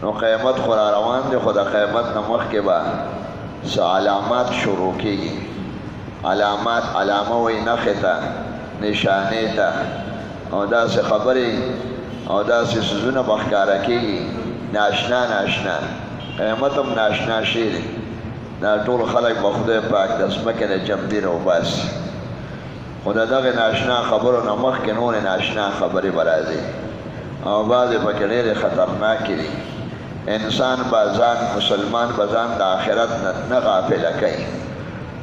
نو قیامت خو را روان دی، خو د قیامت نه مخکې به څه علامات شروع کېږي. علامات، علامه وایي نښې ته، نشانې ته، او داسې خبرې او داسې څیزونه به ښکاره کېږي ناشنا ناشنا. قیامت هم ناشنا شی دی. دا ټول خلک به خدای پاک د ځمکې نه جمدي راوباسي، خو د دغې ناشنا خبرو نه مخکې نورې ناشنا خبرې به راځي، او بعضې پکې ډېرې خطرناکې دي. انسان به ځان، مسلمان به ځان د آخرت نه غافله کوي،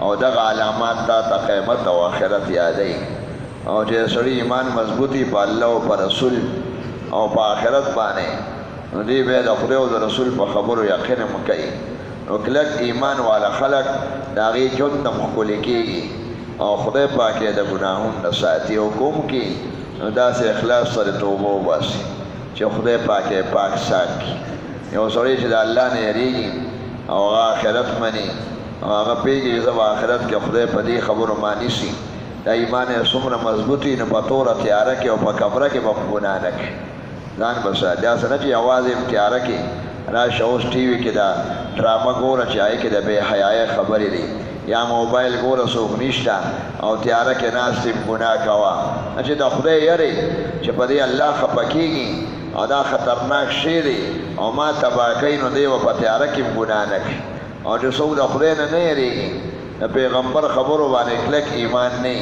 او دغه علامات دا ته قیامت او آخرت یادوي. او چې سړي ایمان مضبوطي په الله او په رسول او په آخرت باندې، نو دی بیا د خدای او د رسول په خبرو یقین هم کوي. نو کلک ایمان والا خلک د هغې ژوند نه ښکلي کېږي، او خدای پاک یې د ګناهونو نه ساتي. او کوم کې نو داسې اخلاص سره توبه وباسي چې خدای پاک یې پاک ساتي. یو سړی چې د الله نه یریږي او هغه آخرت مني، او هغه پوهېږي چې زه به آخرت کې خدای په دې خبرو ماني سي، دا ایمان یې څومره مضبوط وي، نو په توره تیاره کې او په کمره کې به ګناه نه کوي، ځان به ساتي. داسې نه چې یوازې تیاره کې راشه اوس ټي وي کې دا ډرامه ګوره چې هغې کې د بې حیایۍ خبرې دي، یا موبایل ګوره څوک نشته او تیاره کې ناست یم ګناه کوه. چې د خدای یری چې په دې الله خفه کېږي او دا خطرناک شی دی او ما تباه کوي، نو دی به په تیاره کې هم ګناه نه کوي. او چې څوک د خدای نه نه یریږي، د پیغمبر خبرو باندې کلک ایمان نه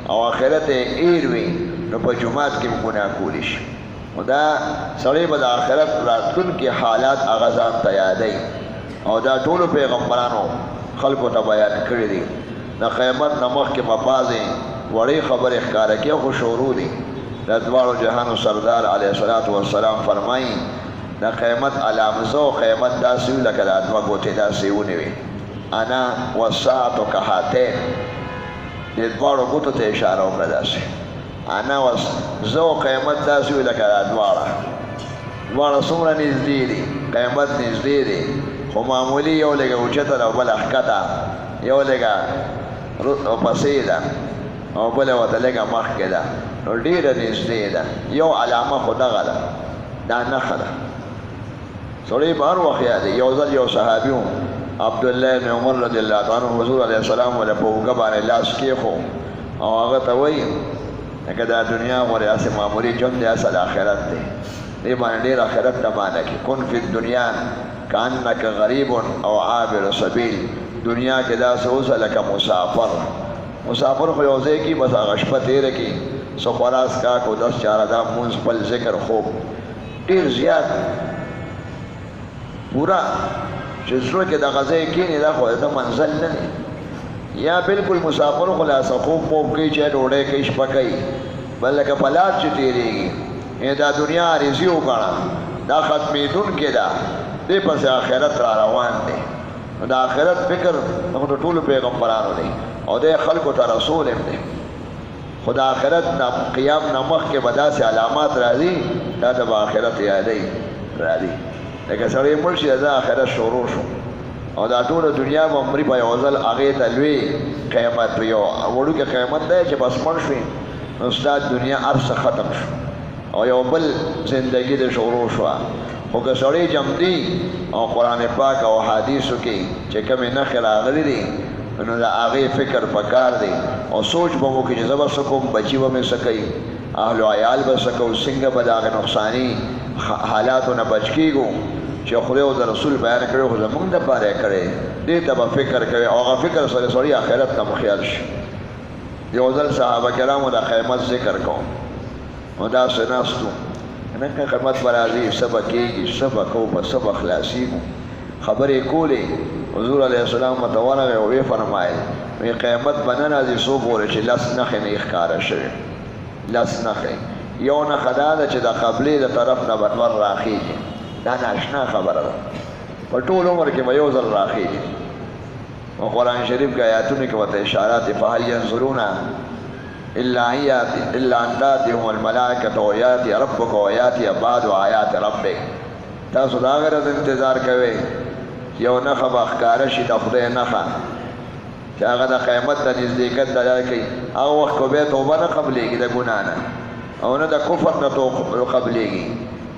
او آخرت یې ایر وي، نو په جومات کې هم ګناه کولی شي. نو دا سړی به د آخرت راتلونکي حالات هغه ځان ته یادوي، او دا ټولو پیغمبرانو خلکو ته بیان کړي دي. د قیامت نه مخکې به بعضې وړې خبرې ښکاره کړي، خو شروع دي. د دواړو جهانو سردار علیه الصلاة والسلام فرمایي د قیامت علامزه او قیامت داسې وي لکه دا دوه ګوتې داسې ونیوي، انا والساعة کهاتین. دې دواړو ګوتو ته اشاره وکړه، داسې انا زه او قیامت داسې وي لکه دا دواړه څومره نږدې دي. قیامت نږدې دی، خو معمولي یو لږه اوچته ده او بله ښکته، یو لږه پسې ده او بله ورته لږه مخکې ده، نو ډېره نږدې ده. یو علامه خو دغه ده، دا نښه ده. سړی به هر وخت یادوي. یو ځل یو صحابي و، عبدالله بن عمر رضی الله عنه، حضور علیه السلام ولې په اوږه باندې لاس کېښو او هغه ته وایي لکه دا دنیا غورې هسې معمولي ژوند دی، اصل آخرت دی. دې باندې ډېر آخرت ته معنی کړي. کن فی الدنیا کانک غریب او عابر سبیل. دنیا کې داسې اوسه لکه مسافر. مسافر خو یو ځای کې بس هغه شپه تېره کړي، څه خوراک څښاک او 10 چارهدام مونځ خپل ذکر خوب ډېر زیات پورا چې زړه کې دغه ځای کښېني، دا خو د منزل نه دی. یا بالکل مسافر خلاصه خوب خوب کوي چې ډوډۍ کوي شپه کوي، بل لکه په لار چې تېرېږي. دا دنیا عارضي وګڼه، دا ختمېدونکې ده، دې پسې آخرت را روان دی. د آخرت فکر د ټولو پیغمبرانو دی، او دی خلکو ته رسول هم دی. خو د آخرت قیام نه مخکې به داسې علامات راځي، دا ته به آخرت یادوي راځي. لکه سړی مړ شي د آخرت شروع شو، او دا ټوله دنیا به مري په یو ځل هغې ته لوی قیامت وي. یو وړوکی قیامت دی چې بس مړ شوي، نو ستا دنیا هر څه ختم شو او یو بل زندګي د شروع شوه. خو که سړی جمدي او قرآن پاک او حدیثو کې چې کومې نښې راغلي دي، نو د هغې فکر پکار دی، او سوچ به وکړي چې زه به څه کوم، بچي به مې څه کوي، اهل و عیال به څه کوو، څنګه به د هغې نقصاني حالاتو نه بچ کېږو چې خدای او د رسول بیان کړی، خو زمونږ دپاره یې کړی. دې ته به فکر کوي، او هغه فکر سره سړی آخرت ته مخیال شي. یو ځل صحابه کرامو د قیامت ذکر کوم، نو داسې ناستو، نن قیامت به راځي، څه به کېږي، څه به کوو، په څه به خلاصېږو، خبرې کولې. حضور علیه السلام ورته ورغی او ویې فرمایل وی قیامت به نه راځي څو ګورې چې 10 نښې نه یې ښکاره شوې. 10 نښې. یو نښه دا ده چې د قبلې د طرف نه به لمر راخېږي. دا ناشنا خبره ده، په ټول عمر کې به یو ځل راخېږي. او قرآن شریف کې آیاتونو کې ورته اشارات دي، فهل ینظرون الا ان تاتیهم الملائکة ویاتی ربک ویاتی بعض آیات ربک. تاسو د هغې ورځ انتظار کوئ یو نښه به ښکاره شي د خدای نښه، چې هغه د قیامت د نزدېکت دلایل کوي. هغه وخت کو بیا توبه نه قبلېږي د ګناه نه، او نه د کفر نه قبلېږي،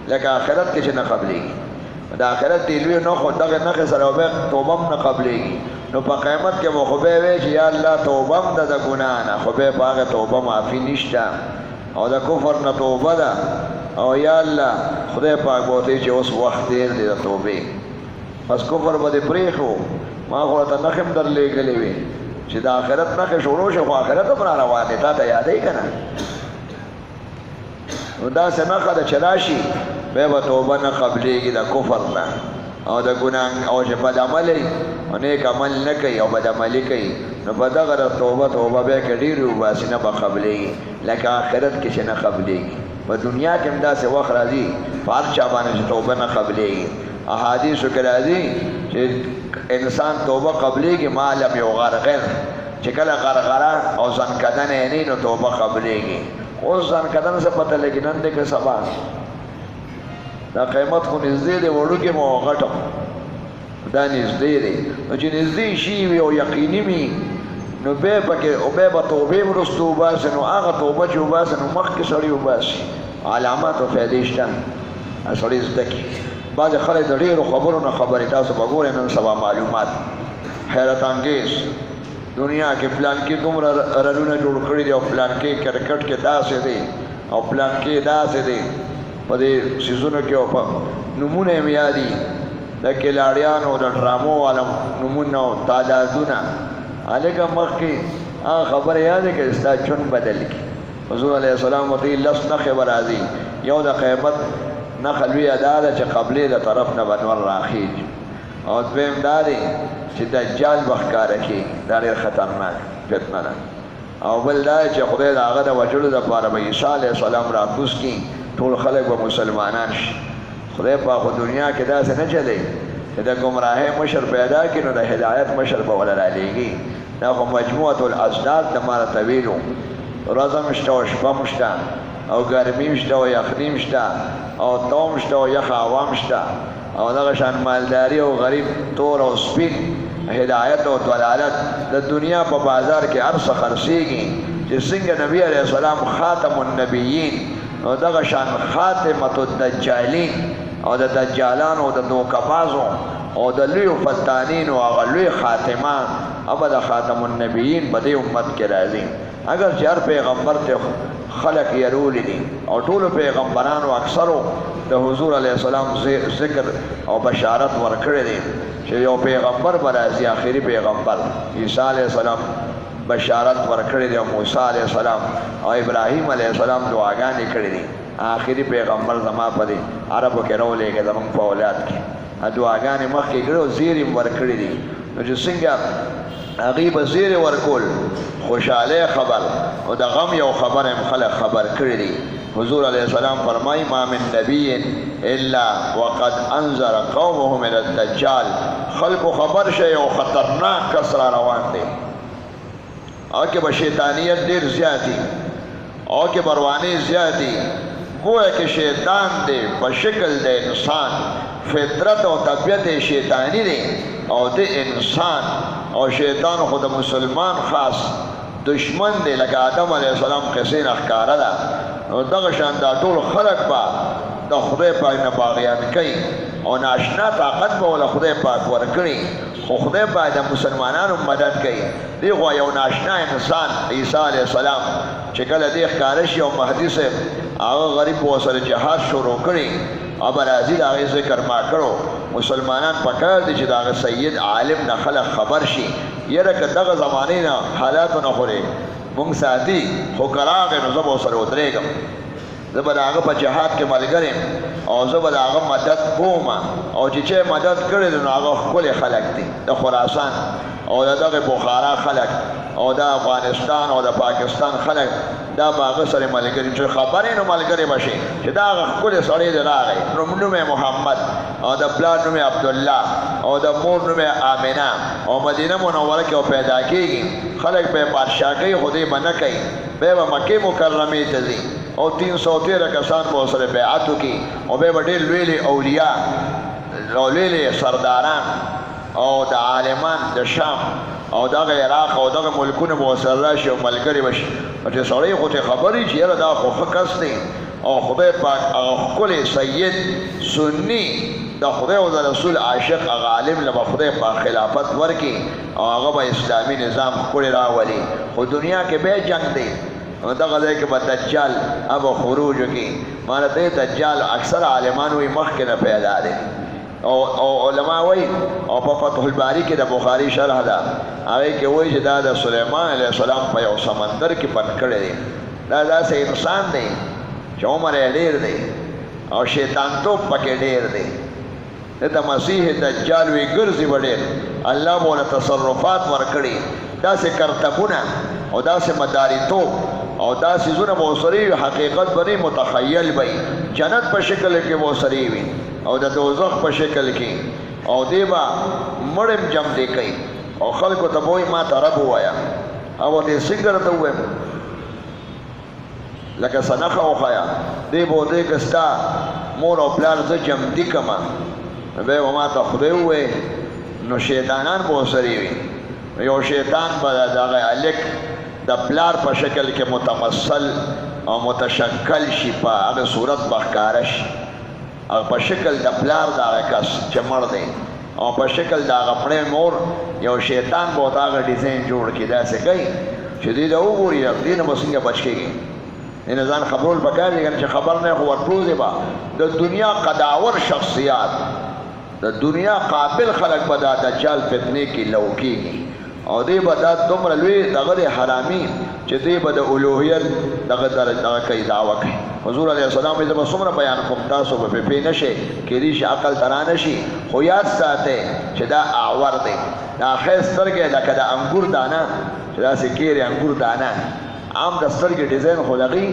لکه آخرت کې چې نه قبلېږي. د آخرت دیلوی نو خو دغه نښې سره به توبه هم نه قبلېږي نو په قیامت کې به خو به وایي چې یا الله توبه هم ده د ګناه نه خو بیا په هغه توبه معافي نشته او د کفر نه توبه ده او یا الله خدای پاک به ورته چې اوس وخت ډېر دی د توبې پس کفر به دې پرېښو ما خو ورته نښې هم درلېږلې وې چې د آخرت نښې شروع شي خو آخرت هم را روان دی تا ته یادوي که نه نو داسې نښه ده چې راشي بیا به توبه نه قبلېږي د کفر نه او د ګناه او چې بد عملی او نیک عمل نه کوي او بد عملي کوي نو په دغه توبه بیا که ډېرې وباسي نه به قبلېږي لکه آخرت کې چې نه قبلېږي په دنیا کې هم داسې وخت راځي په هر چا باندې چې توبه نه قبلېږي احادیثو کې راځي چې انسان توبه قبلېږي ما لم یغرغر چې کله غرغره او ځنکدن یې نه نو توبه قبلېږي اوس ځنکدن څه پته لګي نن دی که سبا دا قیمت خو نږدې دی وړوکې مو غټه دا نږدې دی نو چې نږدې شي وي او یقیني وي نو بیا پکې او بیا به توبې وروسته وباسي نو هغه توبه چې وباسي نو مخکې سړی وباسي علامات او فایدې شته سړی زده کړي بعضې خلک د ډېرو خبرو نه خبرې تاسو به ګورئ نن سبا معلومات حیرت انګیز دنیا کې پلانکي دومره رنونه جوړ کړي دي او پلانکي کرکټ کې داسې دی او پلانکي داسې دی په دې سیزونو کې او په نمونه یې یادي د کلاړیانو د ډرامو والا نمونه او تعدادونه هلکه مخکې هغه خبره یاد کړي ستا ژوند بدل کړي حضور علیه السلام ورته لس نښې به راځي یو د قیامت نښه لویه دا ده چې قبلې د طرف نه به نور راخیږي او دویم دا دی چې دجال به ښکاره کېږي دا ډېر خطرناک فتنه ده او بل دا چې خدای د هغه د وجلو دپاره به عیسی علیه السلام راکوز کړي ټول خلک به مسلمانان شي خدای په خو دنیا کې داسې نه چلی چې د ګمراهۍ مشر پیدا کړي نو د هدایت مشر به وله رالیږي دا خو مجموعة الازداد د ما راته ویلو ورځ هم شته او شپه هم شته او ګرمي هم شته او یخني هم شته او توم شته او یخ هوا هم شته او دغه شان مالداري او غریب تور او سپین هدایت او دلالت د دنیا په بازار کې هر څه خرڅېږي چې څنګه نبی علیه السلام خاتم النبیین او دغه شان خاتمة الدجالین او د دجالانو او د دوکبازو او د لویو فتانینو هغه لوی خاتمان ابا د خاتم النبیین په دې امت کې راځي اگر چې هر پیغمبر ته خلق یرولی دي او ټولو پیغمبرانو اکثرو د حضور علیه السلام ذکر او بشارت ورکړی دي چې یو پیغمبر به راځي آخري پیغمبر عیسی علیه السلام بشارت ورکړی دی او موسی علیه السلام او ابراهیم علیه السلام دعاګانې کړې دي آخري پیغمبر زما په دې عربو کې راولېږه زموږ په اولاد کې دعاګانې مخکې کړې او زیرې هم ورکړې دي نو چې څنګه هغې به زیرې ورکول خوشحالۍ خبر او د غم یو خبر هم خلک خبر کړي دي حضور علیه السلام فرمایي ما من نبی الا وقد انذر قومه من الدجال خلکو خبر شي او خطرناک کس را روان دی او کې به شیطانیت ډېر زیاتی او کې برواني زیاتی گویا کې شیطان دی په شکل د انسان فطرت او طبیعت شیطانی دی او د انسان او شیطان خو د مسلمان خاص دشمن دی لکه آدم علیه السلام قصې نه ښکاره ده نو دغه شان دا ټول خلک به د خدای پاک نه باغیان کوي او ناشنا طاقت به وله خدای پاک ورکړي خو خدای پاک د مسلمانانو مدد کوي دی خو یو ناشنا انسان عیسی علیه السلام چې کله دې ښکاره شي او مهدي صاحب هغه غریب ورسره جهاد شروع کړي او به راځي د هغې ذکر ما کړو مسلمانان پکار دي چې د هغه سید عالم نه خلک خبر شي یره که دغه زمانې نه حالاتو نه خورې مونږ ساتي خو که راغی نو زه به ورسره ودرېږم زه به د هغه په جهاد کې ملګری او زه به د هغه مدد کوم او چې چا مدد کړی دی نو هغه ښکلي خلک دي د خراسان او د دغه بخارا خلک او د افغانستان او د پاکستان خلک دا به هغه سره ملګري چې خبرې نو ملګری به شي چې دا هغه ښکلی سړی دی راغی نوم یې محمد او د پلار نوم یې عبدالله او د مور نوم یې آمنه او مدینه منوره کې پیدا کېږي خلک به یې پادشاه کوي خو دې به نه کوي بیا به مکې مکرمې ته ځي او 313 کسان به ورسره بیعت وکړي او بیا به ډېر لوی اولیاء او لوی سرداران او د عالمان د شام او دغه عراق او دغه ملکونه به ورسره راشي او ملګري به شي چې سړی خو ته خبرې چې یاره دا خو ښه کس دی او خدای پاک هغه ښکلی سید سني د خدای او د رسول عاشق عالم له خدای په خلافت ورکی او هغه به اسلامي نظام خپل راولي خو دنیا کې به جنگ دی او دغه ځای کې به دجال اب خروج کی مانته دجال اکثر عالمان وي مخکې نه پیدا دي او علما وایي او په فتح الباری کې د بخاری شرح ده هغه کې وایي چې دا د سليمان عليه السلام په یو سمندر کې پټ کړی دی دا داسې انسان دی چې عمر یې ډېر دی او شیطان توپ پکې ډېر دی د مسیح دجال وی ګرځي وړي الله مولا تصرفات ورکړي داسې کرتبونه او داسې مداریتوب او داسې زونه موسری حقیقت بنی متخیل وي جنت په شکل کې موسری وي او د دوزخ په شکل کې او دیبا مړم جم دی کوي او خلکو ته وایي ما ته رب وایا او دې څنګه ته وایم لکه سنخه او خیا دی بوده کستا مور او پلار ز جم دی کما به ما ته خدای وې نو شیطانان به سری وي یو شیطان به دغه الک د پلار په شکل کې متمثل او متشکل شي په هغه صورت بخکارش او په شکل د پلار دغه کس چې مړ دی او په شکل د غپړې مور یو شیطان به دغه ډیزاین جوړ کړي دا څه کوي چې دې دا وګوري دې نه مسنګ بچ کېږي ان ځان خبرول پکار دي چې خبر نه خو ورپروزه با د دنیا قداور شخصیات د دنیا قابل خلق به د دجال فتنه کې لوکيږي او دې به دا دومره لوی دغه حرامي چې دې به د اولوهیت دغه درجه کوي دعوه کوي حضور علیه السلام دې په څومره بیان کوم تاسو به په نشه کې دې عقل ترانه شي خو یاد ساته چې دا اعور دی دا خیر سترګې لکه د انګور دانه چې دا سکیری انګور دانه عام د سترګې ډیزاین خو لغي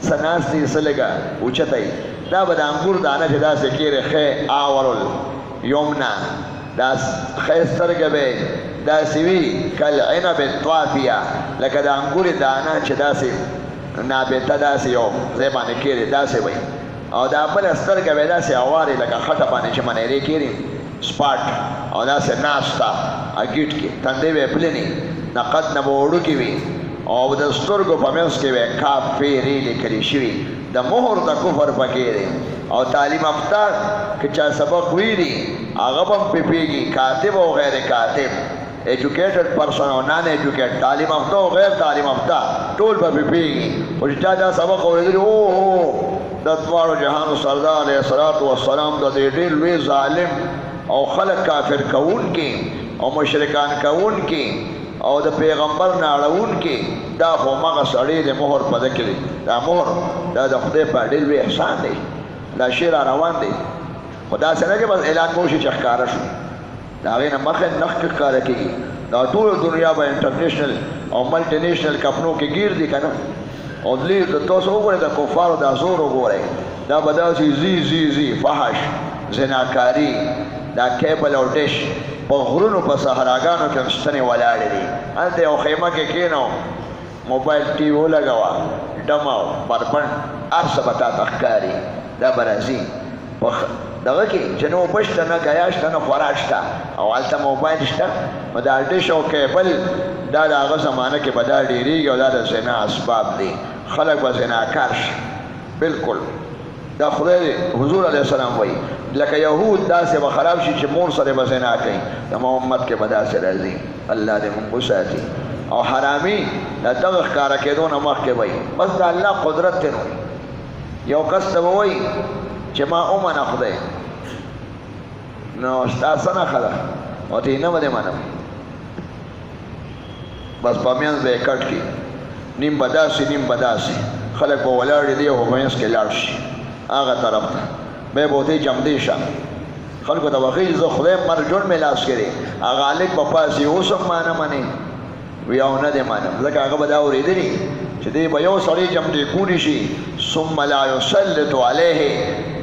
سناس دې سلګه اوچتای دا به د انګور دانه چې دا سکیری خې اعورل یومنا دا خیر سترګې به دا سوي کل عنب الطافیه لکه د انګور دانه چې دا سي نابته دا سي یو زمانه کېږي دا سي وي او دا بل سترګې به دا سي اواري لکه خټه باندې چې منې لري کېږي سپاټ او دا سي ناشتا اګیټ کې تندې به پلني نقد نه وړو کې وي او د سترګو په منځ کې وي کافری لیکل شوی د مهر د کفر پکې دی او تعلیم یافته که چا سبق ویلي هغه هم پیږي کاتب او غیر کاتب ایجوکیټډ پرسن او نان ایجوکیټ تعلیم یافته او غیر تعلیم یافته ټول به پیږي او چې دا سبق اورېدلی او د دواړو جهانو سردار علیه الصلاۃ والسلام د دې ډېر لوی ظالم او خلق کافر کوون کې او مشرکان کوون کې او د پیغمبر ناړون کې دا خو مغه سړی د مهر په دکې دی دا مهر دا د خدای په ډېر لوی احسان دی دا شی را روان دی خدا سره کې بس اعلان کوشي چې ښکاره شو دا هغې نه مخکې نخ کې ښکاره کېږي دا ټول دنیا به انټرنیشنل او ملټي نیشنل کمپنو کې ګیر دي که نه او دلې تاسو وګورئ د کفارو دا زور وګورئ دا به داسې زی فحش زناکاري دا کیبل او ډش په غرونو په صحراګانو کې ستنې ولاړې دي هلته یو خیمه کې کېنو موبایل ټي وي ولګوه ډمه بربنډ هر څه به تا ته ښکاري دا به راځي دغه کې چې نو اوبه شته نه ګیا شته نه خوراک شته او هلته موبایل شته نو دا ډش او کیبل دا د هغه زمانه کې به دا ډېرېږي او دا د زنا اسباب دي خلک به زناکار شي بلکل دا خدای حضور علیه السلام وایي لکه یهود داسې به خراب شي چې مور سره به زنا کوي د محمد کې به داسې راځي الله دې موږ وساتي او حرامي د دغه ښکاره کېدو نه مخکې وایي بس د الله قدرت ته نو یو کس ته به وایي چې ما ومنه خدای نو ستا څه نښه ده ورته یې نه به دې منم بس په منځ به یې کټ کړي نیم به داسې نیم به داسې خلک به ولاړ دي او په منځ کې لاړ شي هغه طرف ته بیا به ورته جمدی شه خلکو ته به ښایي زه خدای مرجون مې لاس کړی هغه هلک به پاسې اوس هم ما نه منې وي او نه دې منم ځکه هغه به دا اورېدلي چې دی به یو سړی جمدی کولی شي ثم لا یسلط علیه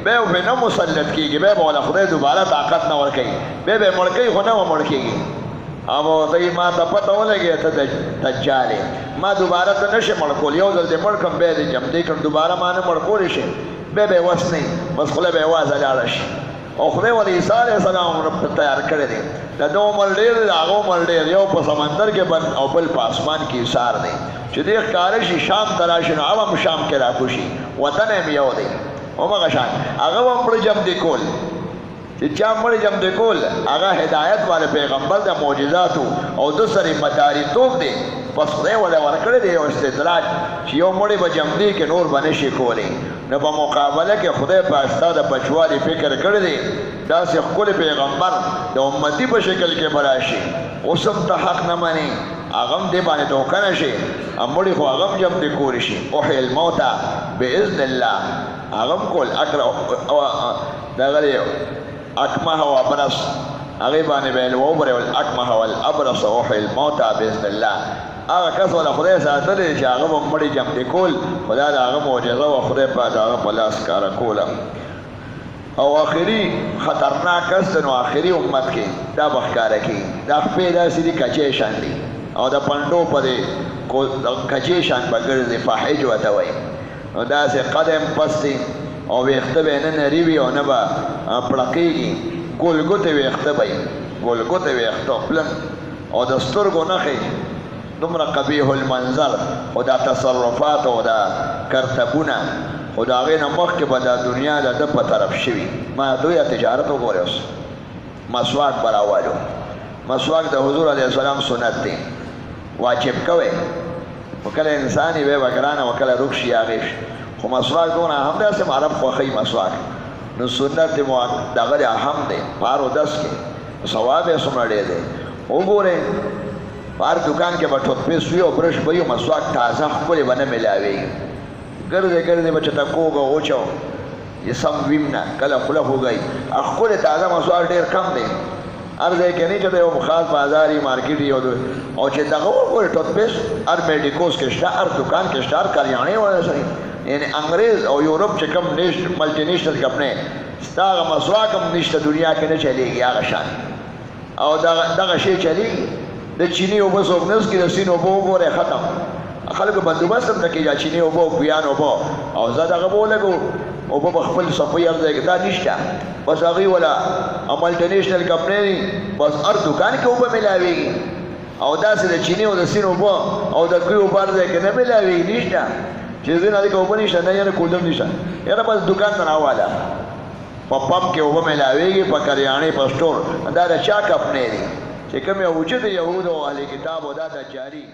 بیا به نه مسلط کېږي بیا به وله خدای دوباره طاقت نه ورکوي بیا به یې مړ کوي خو نه به مړ کېږي اما ورته ما ته پته ولګېږي ته دجال یې ما دوباره ته نه شي مړ کول یو ځل دې مړ کړم بیا دې جمدی کړم دوباره ما نه مړ کولی شي بیا به یې وس نه بس خوله به یې وازه لاړه شي او خدای ولې عیسی علیه السلام تیار کړی دی د ده عمر ډېر د هغه عمر ډېر یو په سمندر کې بند او بل په اسمان کې ایثار دی چې دې ښکاره شي شام ته راشي نو هغه هم شام کې راکوشي وطن هم یو دی همغه شان هغه هم مړه جمدي کول چې چا مړی جمع دی کول هغه هدایت والے پیغمبر د معجزاتو او د سره مداریتوب دی پس خدای ولا ورکړی دی او استدراج چې یو مړی به جمع دی کې نور به نشي کولی نو په مقابله کې خدای په استا د بچوالي فکر کړی دی داسې ښکلی پیغمبر د امتي په شکل کې به راشي اوس هم ته حق نه منې هغه هم دې باندې دوکه نه شي مړی خو هغه هم جمع دی کولی شي احیي الموتى باذن الله هغه هم کول دغه دی اکمه و ابرص هغه باندې ویل وبره الاکمه والابرص احیي الموتى باذن الله هغه کس ولا خدای ساتلی چې هغه به مړی جمع دی کول خدای د هغه معجزه و خدای پاک هغه په لاس کاره کوله او آخري خطرناک کس نو آخري امت کې دا به ښکاره کېږي دا خپې داسې دي کچې شان دي او د پنډو په دې کچې شان به ګرځي فاحج ورته وایي نو داسې قدم پس دي او ویښته به نه نري وي او نه به پړقېږي ګولګوتې ویښته به وي ګولګوتې ویښته پلن او د سترګو نښې دومره قبیح المنظر خو دا تصرفات او دا کرتبونه خو د هغې نه مخکې به دا دنیا د ده په طرف شوي ما دوی تجارت وګورې اوس مسواک به راوالو مسواک د حضور علیه السلام سنت دی واجب کوئ وکله انسان یې وی به ګرانه وکله روږ شي هغې شي خو مسواک دونه هم داسې عرب خوښوي مسواک نو سنت دی دغه دی اهم دی په هر اودس کې ثواب یې څومره ډېر دی وګورئ په هر دوکان کې به ټوتپیسټ وي او برش به وي او مسواک تازه ښکلې به نه میلاویږي ګرځې ګرځې به چېرته کوږ او وچ او یې سم ویم نه کله خوله خوږی ښکلې تازه مسواک ډېر کم دی هر ځای کې نه چې د یو خاص بازار یي مارکیټ یي او چې دغه وګورې ټوتپیسټ هر میډیکوز کې شته هر دوکان کې شته هر کریانې والا سړي یعنی انګریز او یورپ چې کوم ملټي نیشنل کمپنۍ ستا هغه مسواک هم نشته دنیا کې نه چلېږي هغه شان او دغه شی چلېږي د چیني اوبه څوک نه څکي د سیند اوبه وګورئ ختم خلکو بندوبست هم نه کېږي چیني اوبه ګویان اوبه او زه دغه به ولګو اوبه به خپل صفوي هر ځای کې دا نشته بس هغوی ولا ملټي نیشنل کمپنۍ بس هر دوکان کې اوبه میلاویږي او داسې د چیني او د سیند اوبه او د ګوی اوبه هر ځای کې نه میلاویږي نشته چې ځینې هلکه اوبه نشته نه یاره کولر نشته یاره بس دوکان ته راواله په پمپ کې اوبه میلاویږي په کریانې په سټور دا د چا کمپنۍ دي چې کومې وجود یهود او اهل کتاب او دا د جاري